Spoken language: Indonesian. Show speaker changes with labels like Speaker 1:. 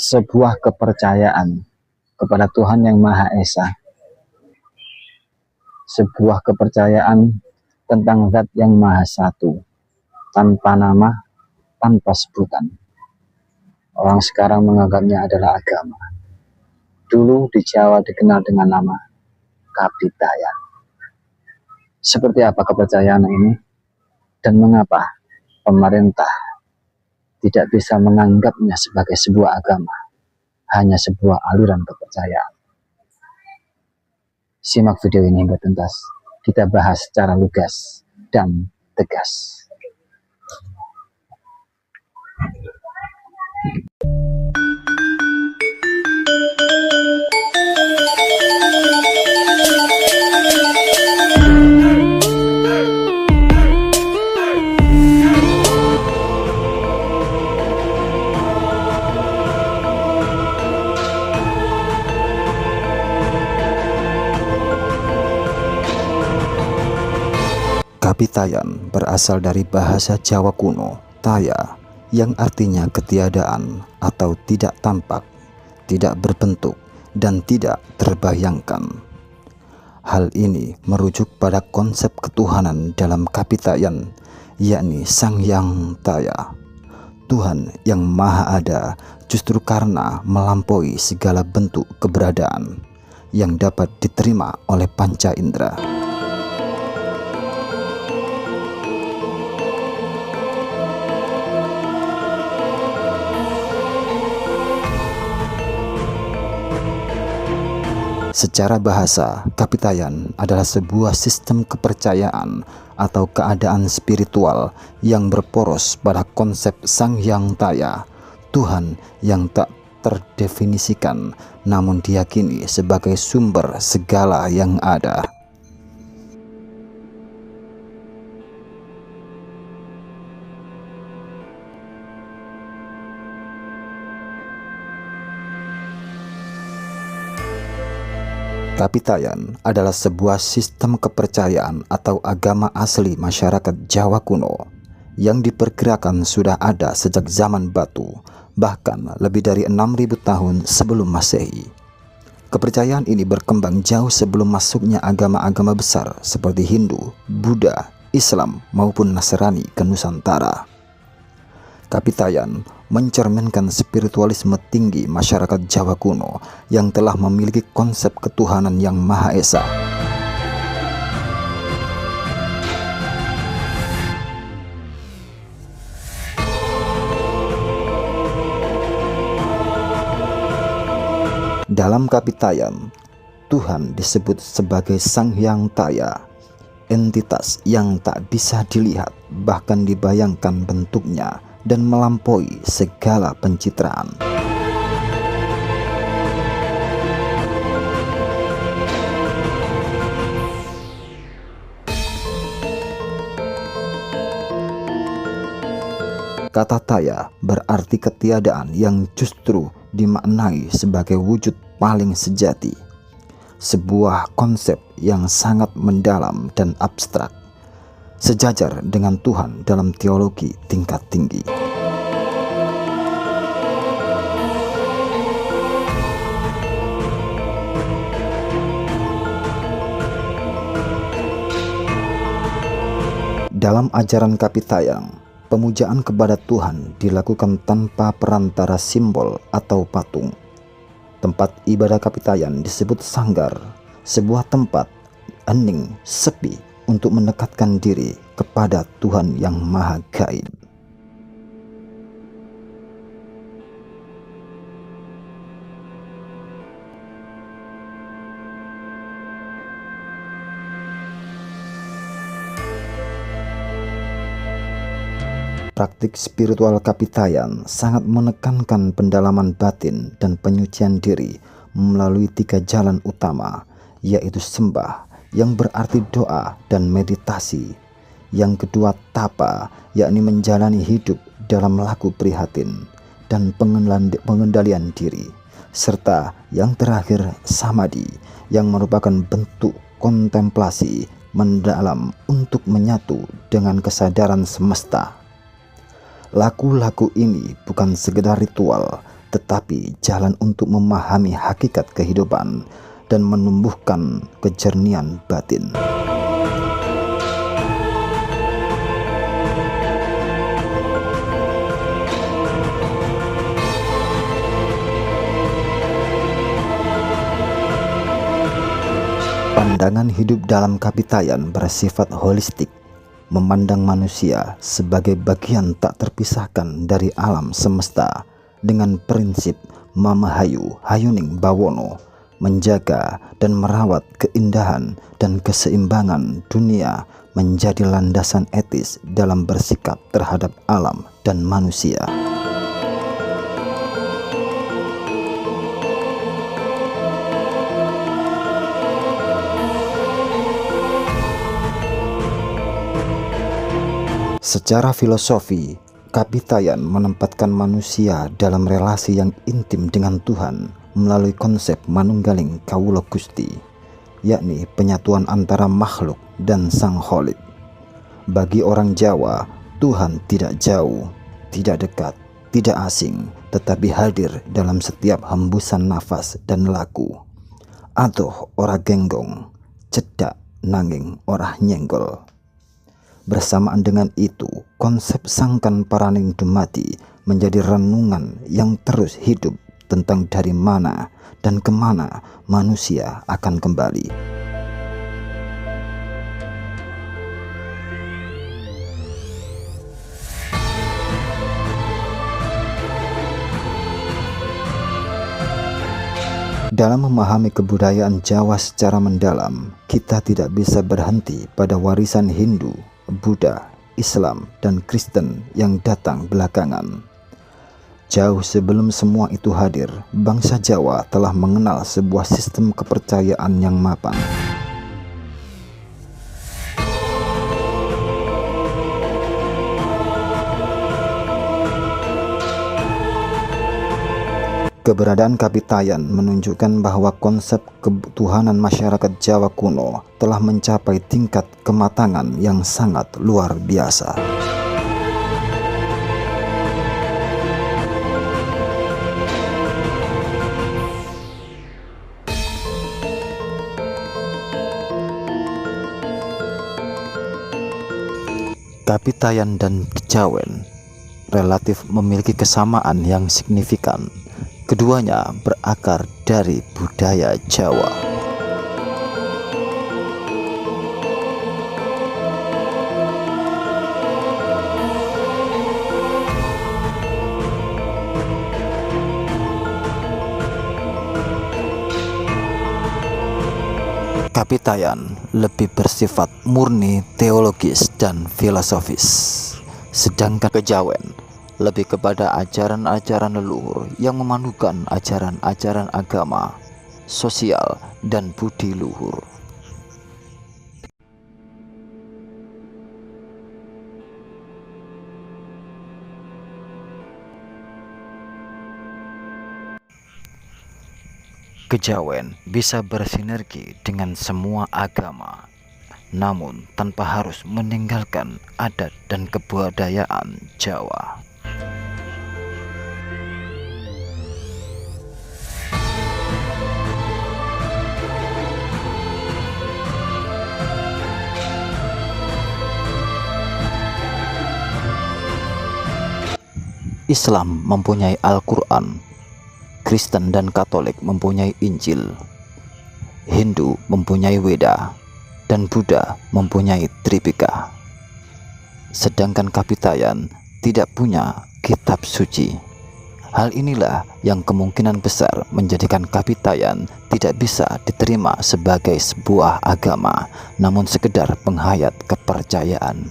Speaker 1: sebuah kepercayaan kepada Tuhan yang Maha Esa, sebuah kepercayaan tentang Zat yang Maha Satu, tanpa nama, tanpa sebutan. Orang sekarang menganggapnya adalah agama. Dulu di Jawa dikenal dengan nama Kapitayan. Seperti apa kepercayaan ini, dan mengapa pemerintah tidak bisa menganggapnya sebagai sebuah agama, hanya sebuah aliran kepercayaan? Simak video ini hingga tuntas. Kita bahas secara lugas dan tegas.
Speaker 2: Kapitayan berasal dari bahasa Jawa kuno, taya, yang artinya ketiadaan atau tidak tampak, tidak berbentuk, dan tidak terbayangkan. Hal ini merujuk pada konsep ketuhanan dalam Kapitayan, yakni Sang Hyang Taya, Tuhan yang Maha Ada, justru karena melampaui segala bentuk keberadaan yang dapat diterima oleh panca indera. Secara bahasa, Kapitayan adalah sebuah sistem kepercayaan atau keadaan spiritual yang berporos pada konsep Sang Hyang Taya, Tuhan yang tak terdefinisikan namun diyakini sebagai sumber segala yang ada. Kapitayan adalah sebuah sistem kepercayaan atau agama asli masyarakat Jawa kuno yang diperkirakan sudah ada sejak zaman batu, bahkan lebih dari 6.000 tahun sebelum Masehi. Kepercayaan ini berkembang jauh sebelum masuknya agama-agama besar seperti Hindu, Buddha, Islam maupun Nasrani ke Nusantara. Kapitayan mencerminkan spiritualisme tinggi masyarakat Jawa kuno yang telah memiliki konsep ketuhanan yang Maha Esa. Dalam Kapitayan, Tuhan disebut sebagai Sang Hyang Taya, entitas yang tak bisa dilihat bahkan dibayangkan bentuknya dan melampaui segala pencitraan. Kata Taya berarti ketiadaan yang justru dimaknai sebagai wujud paling sejati, sebuah konsep yang sangat mendalam dan abstrak, sejajar dengan Tuhan dalam teologi tingkat tinggi. Dalam ajaran Kapitayan, pemujaan kepada Tuhan dilakukan tanpa perantara simbol atau patung. Tempat ibadah Kapitayan disebut sanggar, sebuah tempat hening, sepi, untuk mendekatkan diri kepada Tuhan yang Maha Gaib. Praktik spiritual Kapitayan sangat menekankan pendalaman batin dan penyucian diri melalui 3 jalan utama, yaitu sembah, yang berarti doa dan meditasi. Yang kedua tapa, yakni menjalani hidup dalam laku prihatin dan pengendalian diri. Serta yang terakhir samadhi, yang merupakan bentuk kontemplasi mendalam untuk menyatu dengan kesadaran semesta. Laku-laku ini bukan sekedar ritual, tetapi jalan untuk memahami hakikat kehidupan dan menumbuhkan kejernihan batin. Pandangan hidup dalam Kapitayan bersifat holistik, memandang manusia sebagai bagian tak terpisahkan dari alam semesta dengan prinsip Mamahayu Hayuning Bawono, menjaga dan merawat keindahan dan keseimbangan dunia menjadi landasan etis dalam bersikap terhadap alam dan manusia. Secara filosofi, Kapitayan menempatkan manusia dalam relasi yang intim dengan Tuhan melalui konsep manunggaling kawula Gusti, yakni penyatuan antara makhluk dan Sang Kholik. Bagi orang Jawa, Tuhan tidak jauh, tidak dekat, tidak asing, tetapi hadir dalam setiap hembusan nafas dan laku. Adoh ora genggong, cedak nanging ora nyenggol. Bersamaan dengan itu, konsep Sangkan Paraning Dumadi menjadi renungan yang terus hidup tentang dari mana dan kemana manusia akan kembali. Dalam memahami kebudayaan Jawa secara mendalam, kita tidak bisa berhenti pada warisan Hindu, Buddha, Islam, dan Kristen yang datang belakangan. Jauh sebelum semua itu hadir, bangsa Jawa telah mengenal sebuah sistem kepercayaan yang mapan. Keberadaan Kapitayan menunjukkan bahwa konsep ketuhanan masyarakat Jawa kuno telah mencapai tingkat kematangan yang sangat luar biasa. Kapitayan dan Kejawen relatif memiliki kesamaan yang signifikan. Keduanya berakar dari budaya Jawa. Kapitayan lebih bersifat murni teologis dan filosofis, sedangkan Kejawen lebih kepada ajaran-ajaran leluhur yang memadukan ajaran-ajaran agama, sosial, dan budi luhur. Kejawen bisa bersinergi dengan semua agama, namun tanpa harus meninggalkan adat dan kebudayaan Jawa. Islam mempunyai Al-Quran, Kristen dan Katolik mempunyai Injil, Hindu mempunyai Weda, dan Buddha mempunyai Tripika. Sedangkan Kapitayan tidak punya kitab suci. Hal inilah yang kemungkinan besar menjadikan Kapitayan tidak bisa diterima sebagai sebuah agama, namun sekedar penghayat kepercayaan.